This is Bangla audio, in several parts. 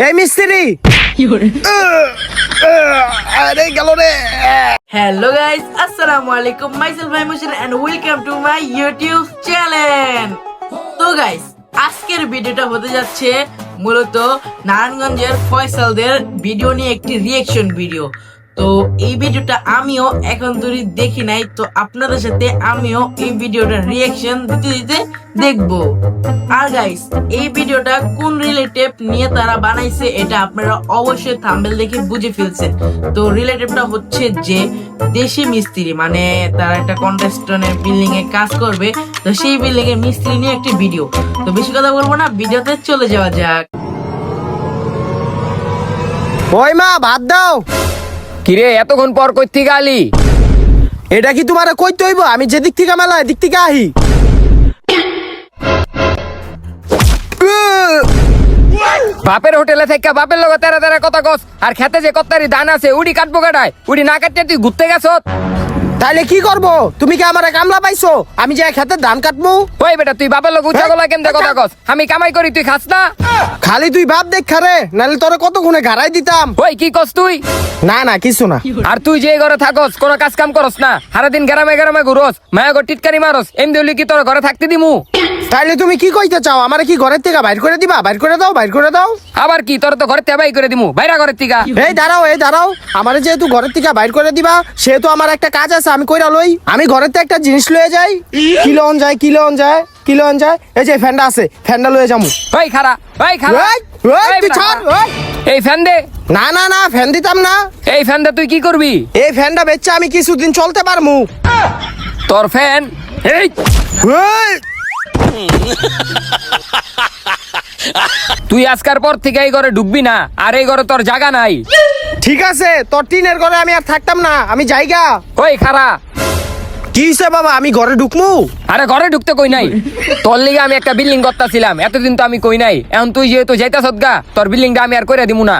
এই মিস্ত্রি আরে গেল রে। Hello guys, Assalamu alaikum. Myself Emotion and welcome to my YouTube channel. তো গাইস, আজকের ভিডিওটা হতে যাচ্ছে মূলত নারায়ণগঞ্জের ফয়সালদের ভিডিও নিয়ে একটি রিঅ্যাকশন ভিডিও। তো এই ভিডিওটা আমিও এখন ধরে দেখি নাই, তো আপনাদের সাথে আমিও এই ভিডিওটার রিঅ্যাকশন দিতে দেখবো। আর গাইস, এই ভিডিওটা কোন রিলেটিভ নিয়ে তারা বানাইছে এটা আপনারা অবশ্যই থাম্বনেল দেখে বুঝে ফেলছেন। তো রিলেটিভটা হচ্ছে যে দেশি মিস্ত্রি, মানে তারা একটা কনস্ট্রাকশনের বিল্ডিং এ কাজ করবে, তো সেই বিল্ডিং এর মিস্ত্রি নিয়ে একটি ভিডিও। তো বেশি কথা বলবো না, ভিডিওতে চলে যাওয়া যাক। ওই মা ভাত দাও। কিরে এতক্ষণ পর কই থেকে আলি? এটা কি তোমার কইতে হইব? আমি যেদিক থেকে মেলা এদিক থেকে আহি। বাপের হোটেলে থেকে বাপের লগে তেরা তেরা কথা কস, আর খেতে যে কত্তারি ধান আছে উড়ি কাটবো কাটায়, উড়ি না কাটতে তুই ঘুরতে গেছ। তাইলে কি করব? তুমি কি আমার কামলা পাইছো? আমি যে খেতে ধান কাটবো? ওই বেটা তুই বাপের লগে উচ্চা গলায় কেমনে কথা কস? আমি কামাই করি তুই খাস না? খালি তুই বাপ দেখ খারে, নাহলে তোরে কতক্ষণে ঘাড়াই দিতাম। ওই কি কস তুই? না না কিছু না। আর তুই যে ঘরে থাকস কোন কাজ কাম করস না, সারাদিন গ্রামে গ্রামে ঘুরস, মায়া গো টিটকারি মারস, এমনি হলি কি তোর ঘরে থাকতে দিমু? তাইলে তুমি কি কইতে চাও? আমারে কি ঘরের থেকে বাইর করে দিবা? বাইর করে দাও, বাইর করে দাও। আবার কি তোর তো ঘরে তেবাই করে দিমু, বাইরা ঘরের থেকে। এই দাঁড়াও, এই দাঁড়াও। আমারে যেহেতু ঘরের থেকে বাইর করে দিবা, সেহেতু আমার একটা কাজ আছে, আমি কইরা লই। আমি ঘরের থেকে একটা জিনিস লয়ে যাই। কি লন যায়, কি লন যায়, কি লন যায়? এই যে ফ্যানটা আছে, ফ্যানটা লয়ে যামু। ওই খারা, ওই খারা, ওই, ওই, এই তুই বেটা। ছাড়, ওই। এই ফ্যান দে। না না না, ফ্যান দিতাম না। এই ফ্যান দে তুই কি করবি? এই ফ্যানটা বেচে আমি কিছুদিন চলতে পারমু। তোর ফ্যান এই ওই, তুই আজকার পর থেকে এই ঘরে ঢুকবি না, আর এই ঘরে তোর জায়গা নাই। ঠিক আছে, তোর টিনের ঘরে আমি আর থাকতাম না, আমি যাইগা। ওই খারা, কি হইছে বাবা, আমি ঘরে ঢুকমু? আরে ঘরে ঢুকতে কই নাই, তোর লিগে আমি একটা বিল্ডিং করতেছিলাম, এতদিন তো আমি কই নাই। এখন তুই যেহেতু যাইতাছ গা, তোর বিল্ডিংটা আমি আর কইরা দিমু না।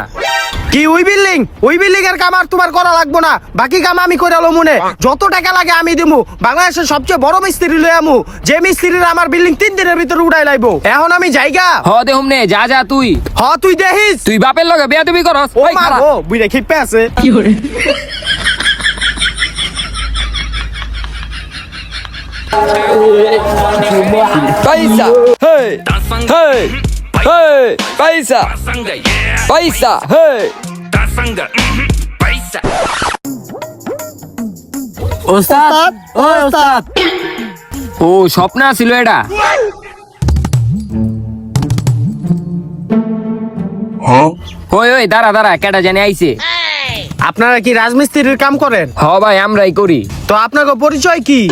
কি ওই বিল্ডিং? ওই বিল্ডিং এর কাম আর তোমার করা লাগবো না, বাকি কাম আমি কইরা লমু নে। যত টাকা লাগে আমি দিমু। বাংলাদেশের সবচেয়ে বড় মিস্ত্রি লই আমু, যে মিস্ত্রিরা আমার বিল্ডিং 3 দিনের ভিতরে উড়াই লাইবো। এখন আমি যাইগা। হ দেহুম নে, যা যা তুই। হ তুই দেখিস। তুই বাপের লগে বেয়াদবি করস। ও ওই মা খারা, গো, বুইড়া খিপে আছে। পয়সা হেই হেই হেই, পয়সা পয়সা হেই। ওস্তাদ, ও ওস্তাদ, ও স্বপ্ন ছিল এটা। ওই ওই দাঁড়া দাঁড়া, কেটা জানি আইছে। আপনারা কি রাজমিস্ত্রির কাম করেন? হ ভাই আমরাই করি। তো আপনাকে পরিচয় কি?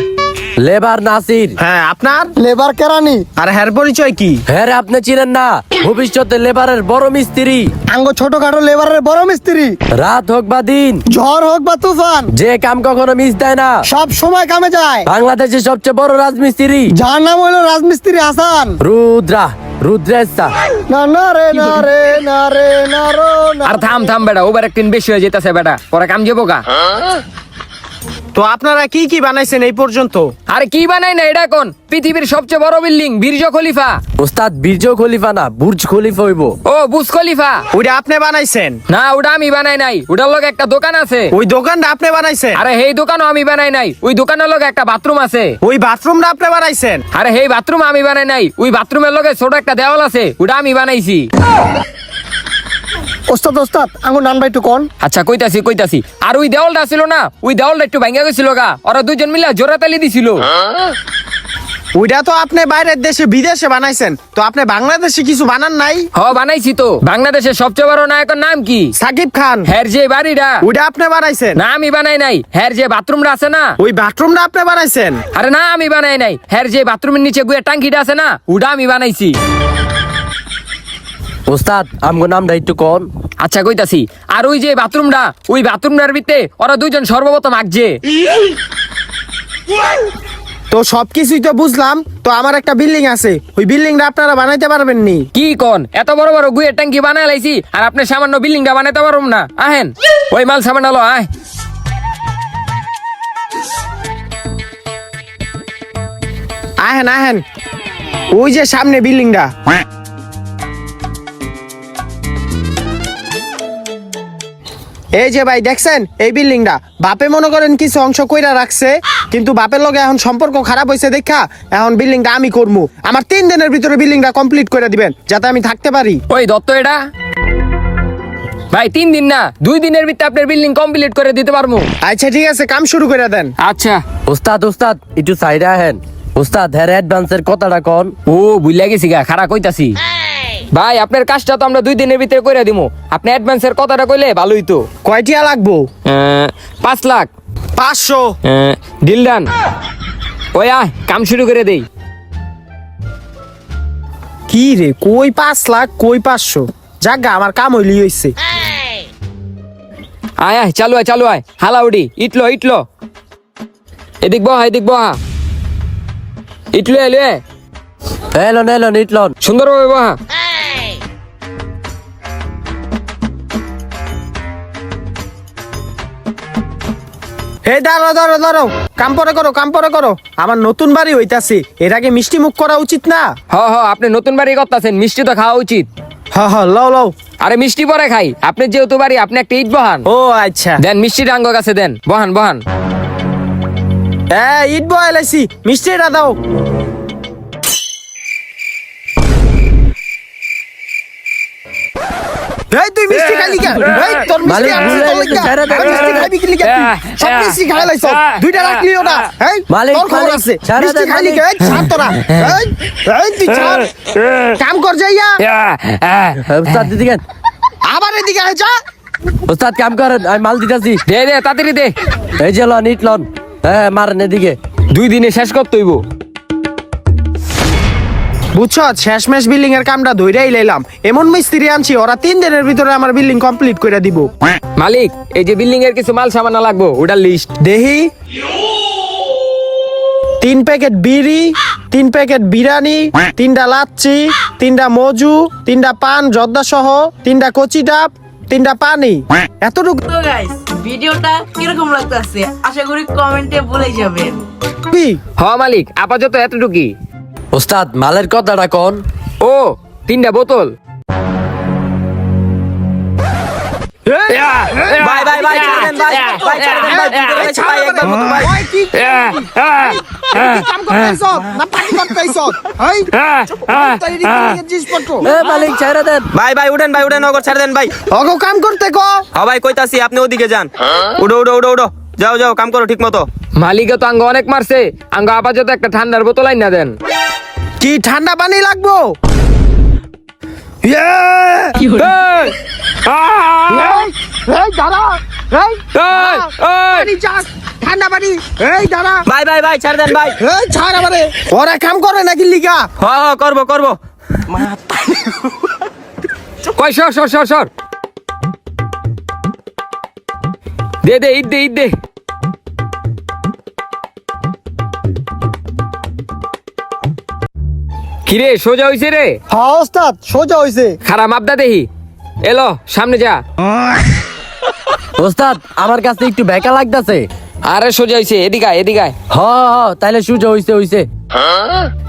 লেবার নাসির। হ্যাঁ, আপনার? লেবার কেরানি। আর হ্যার পরিচয় কি? হ্যাঁ রে, আপনি চিনেন না? ভবিষ্যতে লেবারের বড় মিস্ত্রি। আঙ্গ ছোটখাটো লেবারের বড় মিস্ত্রি। রাত হোক বা দিন, ঝড় হোক বা তুফান, যে কাম কখনো মিস দেয় না, সব সময় কামে যায়। বাংলাদেশের সবচেয়ে বড় রাজমিস্ত্রি। যার নাম হলো রাজমিস্ত্রি হাসান। রুদ্রা রুদ্রেশা। না না রে না রে না রে না রো না। আর থাম থাম বেটা, ওবার একদিন বেশি হয়ে যেতেছে বেটা, পরে কাম যাবো গা। তো আপনারা কি কি বানাইছেন এই পর্যন্ত? আরে কি বানাই না এটা কোন? পৃথিবীর সবচেয়ে বড় বিল্ডিং বীর্জ খলিফা। ওস্তাদ বীর্য খলিফা না, বুর্জ খলিফা হইব। ও বুর্জ খলিফা? ওইটা আপনি বানাইছেন? না ওটা আমি বানাই নাই, ওটার লগে একটা দোকান আছে। ওই দোকানটা আপনি বানাইছেন? আরে এই দোকানও আমি বানাই নাই, ওই দোকানের লগে একটা বাথরুম আছে। ওই বাথরুমটা আপনি বানাইছেন? আরে এই বাথরুম আমি বানাই নাই, ওই বাথরুমের লগে ছোট একটা দেওয়াল আছে, ওটা আমি বানাইছি। ওস্তাদ ওস্তাদ, আঙ্গ নান ভাই একটু কোন। আচ্ছা কইতাছি কইতাছি। আর ওই দেওয়ালটা ছিল না, ওই দেওয়ালটা একটু ভাঙা গেছিল গা, ওরা দুইজন মিলে জোড়া তালি দিছিল। ওইটা তো আপনি বাইরের দেশে বিদেশে বানাইছেন, তো আপনি বাংলাদেশে কিছু বানান নাই? হ বানাইছি তো। বাংলাদেশের সবচেয়ে বড় নায়কের নাম কি? সাকিব খান। হ্যার যে বাড়িটা, ওইটা আপনি বানাইছেন? না আমি বানাই নাই। হ্যার যে বাথরুমটা আছে না, ওই বাথরুমটা আপনি বানাইছেন? আরে না আমি বানাই নাই। হ্যার যে বাথরুমের নিচে গুয়ে টাঙ্কিটা আছে না, ওটা আমি বানাইছি। ওস্তাদ আমগো নামটা একটু কোন। আচ্ছা কইতাছি। আর ওই যে বাথরুমটা, ওই বাথরুমটার ভিতরে ওরা দুইজন সর্বপ্রথম আঁকছে। তো সবকিছুই তো বুঝলাম, তো আমার একটা বিল্ডিং আছে, ওই বিল্ডিংটা আপনারা বানাইতে পারবেন নি? কি কোন? এত বড় বড় গুয়ের ট্যাঙ্কি বানাই লাইছি, আর আপনি সামান্য বিল্ডিংটা বানাইতে পারুম না? আহেন ওই মাল সামান আলো আয়। আহেন আহেন, ওই যে সামনে বিল্ডিংটা। এই যে ভাই দেখছেন এই বিল্ডিংটা বাপে মনে করেন কিছু অংশ কইরা রাখছে, কিন্তু বাপের লগে এখন সম্পর্ক খারাপ হয়েছে দেখা এখন বিল্ডিংটা আমি করবো। আমার 3 দিনের ভিতরে বিল্ডিংটা কমপ্লিট করে দিবেন যাতে আমি থাকতে পারি। ওই দত্ত এটা ভাই 3 দিন না 2 দিনের ভিতরে আপনার বিল্ডিং কমপ্লিট করে দিতে পারবো। আচ্ছা ঠিক আছে, কাম শুরু করে দেন। আচ্ছা ওস্তাদ ওস্তাদ একটু সাইডে আহেন। ওস্তাদ হ্যাঁ অ্যাডভান্সের কথাটা কোন? ও বুঝলা গেছি গা, খারাপ কইতাছি। ভাই আপনার কাজটা তো আমরা 2 দিনের ভিতরে করে দিমু, আপনি অ্যাডভান্সের কথাটা কইলে ভালোই তো। কয়টিয়া লাগবো? 5 লাখ। 500। Deal done. ওই আয় কাম শুরু করে দেই। কি রে, কই 5 লাখ কই 500? জাগা আমার কাম হইলি হইছে। আয় আয় চালু আয় চালু আয়, হালাউডি ইটলো ইটলো, এদিক বহা এদিক বহা, ইটলো এলো এলন এলন ইটলন। সুন্দরভাবে বহা। এই দাঁড়াও দাঁড়াও দাঁড়াও, কাম পরে করো কাম পরে করো। আমার নতুন বাড়ি হইতাছে, এর আগে মিষ্টি মুখ করা উচিত না? হ হ আপনি নতুন বাড়ি করতেছেন, মিষ্টি তো খাওয়া উচিত। হ্যাঁ হ্যাঁ, লও লও। আরে মিষ্টি পরে খাই, আপনি যেহেতু বাড়ি আপনি একটা ইট বহান। ও আচ্ছা, দেন মিষ্টি ডাঙ্গ কাছে দেন, বহান বহান। ইট বয়েলাইছি, মিষ্টিটা দাও। এই তুই মিষ্টি খাইলি কেন? এই তোর মিষ্টি মালিক, আছে তোর লাগা। ছেড়ে দে, আর মিষ্টি খাইবি কি লিগা তুই? সব মিষ্টি খাই লাইছ, দুইটা রাখলিও না। এই মালিক, তোর খবর মালিক, আছে, ছেড়ে দে, মিষ্টি খাইলি মালিক। কেন? এই ছাড় তোরা। এই তুই ছাড়, কাম কর যাইয়া। ওস্তাদ দিদিকেন, আবার এদিকে আয় যা। ওস্তাদ কাম করেন, আমি মাল দিতেছি। দে দে তাড়াতাড়ি দে, এই যে লন ইটলন, হ্যাঁ মারেন এদিকে। 2 দিনে শেষ করতে হইব। বুঝছ, শেষমেশ বিল্ডিং এর কামটা ধইরাই লাইলাম। এমন মিস্ত্রি আনছি ওরা 3 দিনের ভিতরে আমার বিল্ডিং কমপ্লিট করে দিব। মালিক এই যে বিল্ডিং এর কিছু মাল সামান লাগবো, ওটার লিস্ট। দেহি 3 প্যাকেট বিড়ি, 3 প্যাকেট বিরিয়ানি, 3টা লাচ্ছি, 3টা মজু, 3টা পান জর্দা সহ, 3টা কচি ডাব, 3টা পানি। এতটুকু তো গাইস ভিডিওটা কিরকম লাগতেছে আশা করি কমেন্টে বলে যাবেন। কি? হ মালিক আপাতত এতটুকুই। ওস্তাদ মালের কথাটা কোন? ও 3টা বোতল। ভাই ভাই ভাই ছেড়ে দেন ভাই, ভাই ছেড়ে দেন ভাই, বুঝতে পেরেছি ভাই, একবার মতো ভাই। ওই কি কাম করতেছ না পানি করতেছ? এই তাই জিনিসপত্র এ মালিক ছেড়ে দেন। ভাই ভাই উঠেন ভাই, উঠেন, ওগো ছেড়ে দেন ভাই। অগো কাম করতে কো। হ্যাঁ ভাই কইতাছি, আপনি ওদিকে যান। উঠো উঠো উঠো উঠো, যাও যাও কাম করো ঠিক মতো। মালিকে তো আঙ্গ অনেক মারছে, আঙ্গ আপাতত একটা ঠান্ডার বোতল আইনা দেন। কি ঠান্ডা পানি লাগবো? এই! এই দাঁড়া, এই এই! এই! পানি চাস, ঠান্ডা পানি। এই দাঁড়া, ভাই ভাই ভাই ছেড়ে দেন ভাই। এই ছাড় আমারে। ওরা কাম করে নাকি লিগা? হ্যাঁ হ্যাঁ করবো করবো। কই সর সর সর সর, দে দে ইট দে ইট দে। কিরে সোজা হইছে রে? হ্যাঁ ওস্তাদ সোজা হইছে। খারাপ মাপদা দেহি, এলো সামনে যা। ওস্তাদ আমার কাছে একটু বেকা লাগতাছে। আরে সোজা হইছে, এদিকে আয় এদিকে আয়। হ হ তাইলে সুজা হইছে হইছে।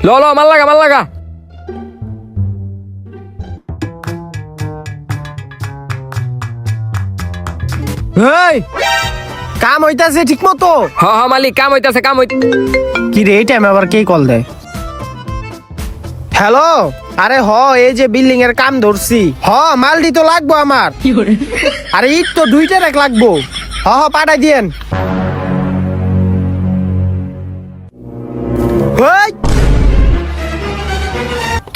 ল ল মাল লাগা মাল লাগা। এই কাম হইতাছে ঠিক মতো? হ হ মালিক কাম হইতাছে কাম হইতে। কি রে এই টাইমে আবার কে কল দেয়? হ্যালো, আরে হ এই যে বিল্ডিং এর কাম ধরছি। হ মালটি তো লাগবো আমার। আরে ইট তো 2টা রাখ লাগবো। হ হ পাঠাই দিয়েন। ওই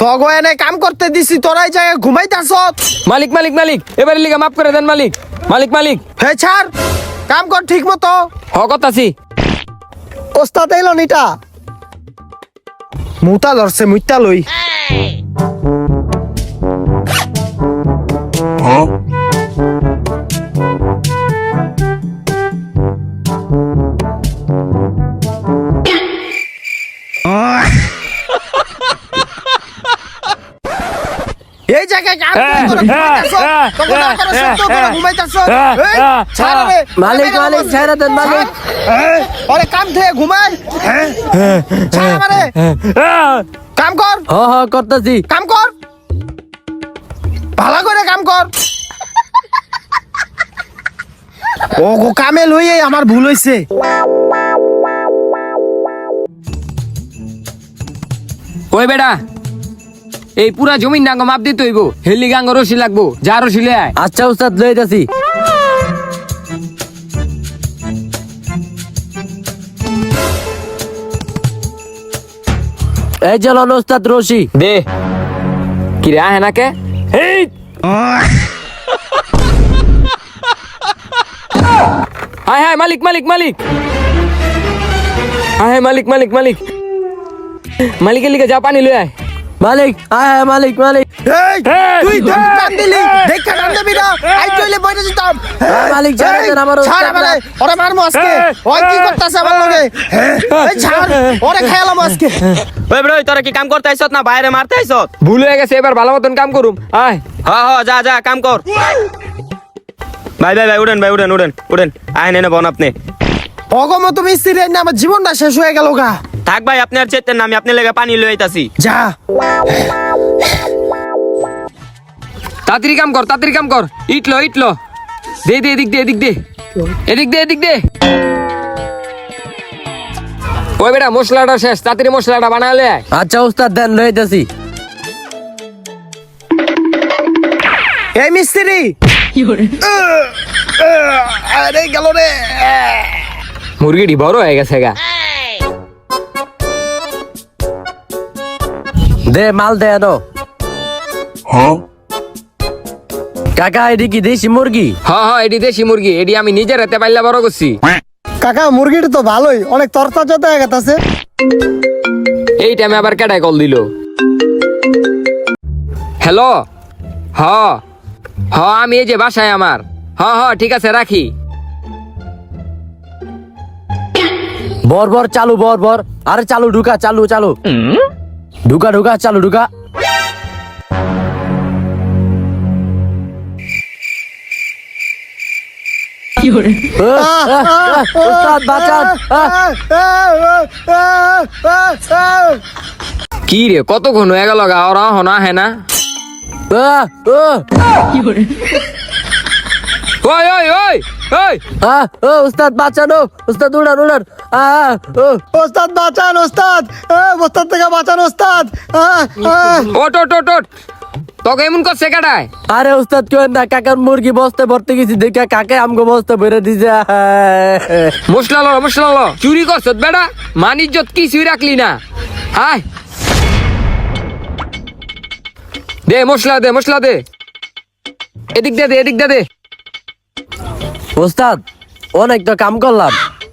তগো এনে কাম করতে দিছি, তোরাই জায়গায় ঘুমাইতাছ। মালিক মালিক মালিক এবারে লিগা মাফ করে দেন মালিক। মালিক মালিক হে ছাড়, কাম কর ঠিক মতো। হ কথাছি। ওস্তাদ এলো নিটা মুতা ধরছে, মুইতা লই। এই জায়গায় কাম করে ঘুমাইতাছ, তোকে না করে সত্য করে ঘুমাইতাছ। এই ছাড় রে মালিক মালিক ছেড়ে দেন মালিক। আরে কাম থেকে ঘুমাই। ছাড় আমারে, কাম কর হ হ করতেছি। কাম কর, ভালো করে কাম কর। ও গো কামে লইয়ে আমার ভুল হইছে। ওই বেটা এই পুরা জমিন ডাঙ্গ মাপ দিতে হইব, হেলি গাঙ্গ রশি লাগবো, যা রশি লে আয়। আচ্ছা উস্তাদ লইতাছি। এই চলো উস্তাদ রশি। দে কি রে আহে নাকে? এই হায় হায় মালিক মালিক মালিক, হায় হায় মালিক মালিক মালিক, মালিকের লিগে যা পানি লই আয়। মালিক আয় মালিক মালিক। এই তুই টান দিলি দেখা টান দিবি না, আই চলে বইতে যেতাম। মালিক ছাড় দেন আমার ছাড় আমারে, ওরে মারমু আজকে। ওই কি করতাছে আমার লগে? এই ছাড়, ওরে খাইলাম আজকে। ওই ব্রো তোরা কি কাম করতে আইছত না বাইরে মারতে আইছত? ভুল হয়ে গেছে, এবার ভালো মতন কাম করুম। আয় যা যা কাম কর। ভাই ভাই ভাই উড়েন ভাই উড়েন উড়েন উড়েন, আয় নেন বোন আপনি। অগমত মিস্ত্রি না, আমার জীবনটা শেষ হয়ে গেল গা। থাক ভাই আপনি আর চেতেন না, আমি আপনার লেগে পানি লই আইতাছি। যা তাড়াতাড়ি কাম কর, তাড়াতাড়ি কাম কর। ইটলো ইটলো দে দে, এদিক দে এদিক দে, এদিক দে এদিক দে। ওই বেটা মশলাটা শেষ, তাড়াতাড়ি মশলাটা বানালে আয়। আচ্ছা উস্তাদ দেন লইতাছি। এই মিস্ত্রি আরে গেল রে। মুরগিটি বড় হয়ে গেছে গা। দে মাল দে আনো। কাকা এটি কি দেশি মুরগি? হ্যাঁ এটি দেশি মুরগি, এটি আমি নিজের হাতে পাইলা বড় করছি। কাকা মুরগিটা তো ভালোই, অনেক তরতাজা হয়ে গেছে। এই টাইমে আবার কেডায় কল দিল? হ্যালো, হ হ আমি এই যে বাসায় আমার। হ ঠিক আছে রাখি। বর বর চালু বর বর, আরে চালু ঢুকা চালু চালু ঢুকা ঢুকা চালু ঢুকা। উস্তাদ বাঁচান। কি রে কতক্ষণ হয়ে গেল গা, ওরা হনা হে না। ওই ওই ওই ওই উস্তাদ বাঁচানো, উস্তাদ উড়ান উড়ান। ওস্তাদ বাঁচান ওস্তাদ, ওস্তাদ থেকে বাঁচান ওস্তাদ। ওট ওট ওট ওট, তোকে এমন করছে কেডায়? আরে উস্তাদ কেউ না, কাকার মুরগি বস্তে ভরতে গেছি দেখে কাকে আমগো বস্তে ভরে দিছে। মশলা লো চুরি করছ বেটা, মান ইজ্জত কিছুই রাখলি না। হাই দে মশলা দে, মশলা দে, এদিক দে দে এদিক দে দে। উস্তাদ অনেক তো কাম করলাম,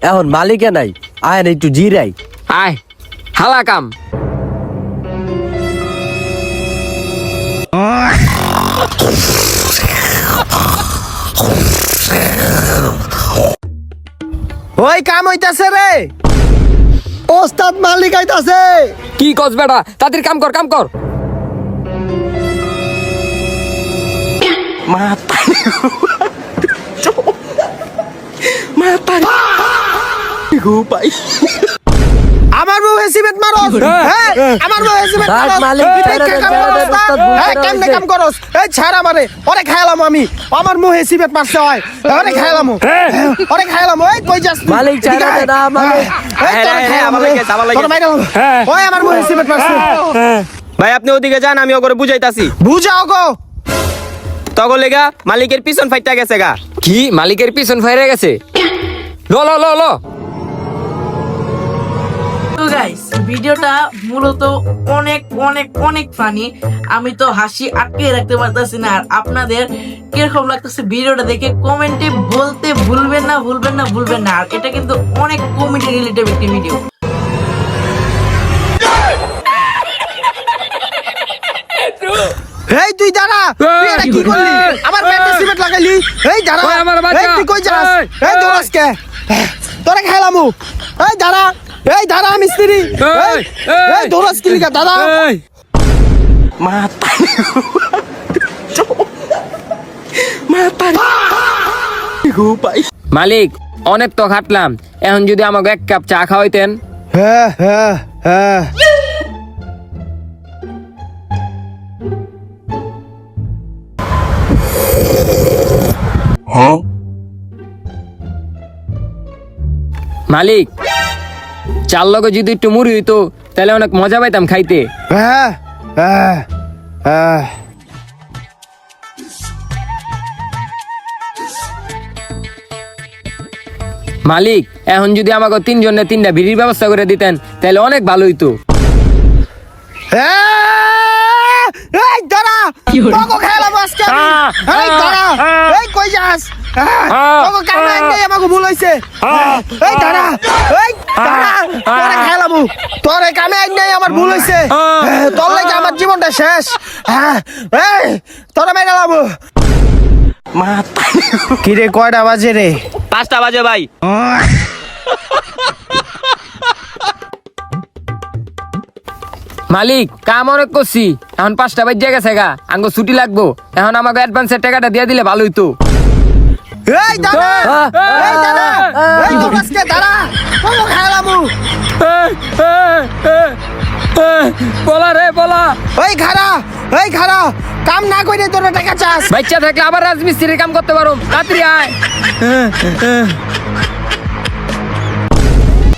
এখন মালিকে নাই, আয় না একটু জিরাই। আয় হালা কাম। ওই কাম হইতাছে রে, ওস্তাদ মালিক আইতাছে। কি কস বেটা, তাড়াতাড়ি কাম কর কাম কর। আমার বউ হেসিবেত মারস, হ্যাঁ আমার বউ হেসিবেত থাক, মারস। মালিক, তুই ছেড়ে দেখে দে, কাম ছেড়ে দে, করস না? ওস্তাদ ভুল হ্যাঁ, করে কেমনে হইছে। কাম করস? এই ছাড় আমারে, ওরে খাইলাম আমি। আমার মুখ হেসিবেত মারছে হয়, ওরে খাইলাম, ওরে খাইলাম। ওই কই যাস তুই? মালিক, ছেড়ে এদিকে দে আয়। না, মালিক। এই তোরে হ্যাঁ, খাইলাম আমার রে, লাগে, আমার লাগে। তোরে মাইরালাম। ওই আমার মুখ হেসিবেত মারছে। ভাই আপনি ওদিকে যান, আমি ওগরে বুঝাইতাছি। বুঝাও গো। তখন লেগা মালিকের পিছন ফাইটা গেছে গা। কি মালিকের পিছন ফাইরে গেছে? লো লো লো লো। তো গাইস ভিডিওটা মূলত অনেক অনেক অনেক ফানি, আমি তো হাসি আটকে রাখতে পারতেছি না। আর আপনাদের কিরকম লাগতেছে ভিডিওটা দেখে কমেন্টে বলতে ভুলবেন না ভুলবেন না ভুলবেন না। আর এটা কিন্তু অনেক কমেডি রিলেটেড একটি ভিডিও। এই তুই দাঁড়া, তুই এটা কি করলি? আমার পেটে সিমেন্ট লাগাইলি। এই দাঁড়া, ওই আমার বাঁচা। এই তুই কই যাস? এই, এই দৌড়াস কে? তোরে খাইলামু। এই দাঁড়া, এই দাঁড়া মিস্ত্রি। এই এই দৌড়াস কি লিগা দাদা? এই, মালিক অনেক তো খাটলাম, এখন যদি আমাকে এক কাপ চা খাওয়াইতেন। হ্যাঁ হ্যাঁ হ্যাঁ। মালিক চাল লগে যদি একটু মুড়ি হইতো তাহলে অনেক মজা পাইতাম খাইতে। হ্যাঁ হ্যাঁ হ্যাঁ মালিক এখন যদি আমাকে তিনজনে তিনটা বিড়ির ব্যবস্থা করে দিতেন তাহলে অনেক ভালো হইতো। এই দাঁড়া তোকে খেলাম আজকে আমি। এই দাঁড়া এই কই যাস তোকে কামে একটাই আমাকে ভুল হইছে। এই দাঁড়া তোরে খেলাম তোরে কামে একটাই আমার ভুল হইছে। তোর লাগে আমার জীবনটা শেষ। এই তোরে মেরে গেলাম। কি রে কয়টা বাজে রে? 5টা বাজে ভাই। মালিক কাম অনেক করছি, এখন 5টা বাজে গেছে গা, আঙ্গো ছুটি লাগবো, এখন আমাকে অ্যাডভান্সের টাকাটা দিয়ে দিলে ভালো হইতো। এই দাঁড়া এই দাঁড়া এই তোর আজকে দাঁড়া তোকে খেলাম। বলা রে বলা, এই খারা কাম না কইরে তোর টাকা চাস। বাচ্চা থাকলে আবার রাজমিস্ত্রির কাম করতে পারো, তাড়াতাড়ি আয়।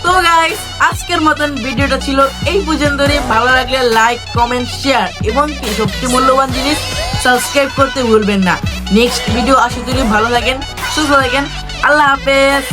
তো গাইস আজকের মতন ভিডিওটা ছিল এই পর্যন্তই। ভালো লাগলে লাইক কমেন্ট শেয়ার এবং কি সবচেয়ে মূল্যবান জিনিস সাবস্ক্রাইব করতে ভুলবেন না। নেক্সট ভিডিও আসে যদি ভালো থাকেন সুস্থ থাকেন, আল্লাহ হাফেজ।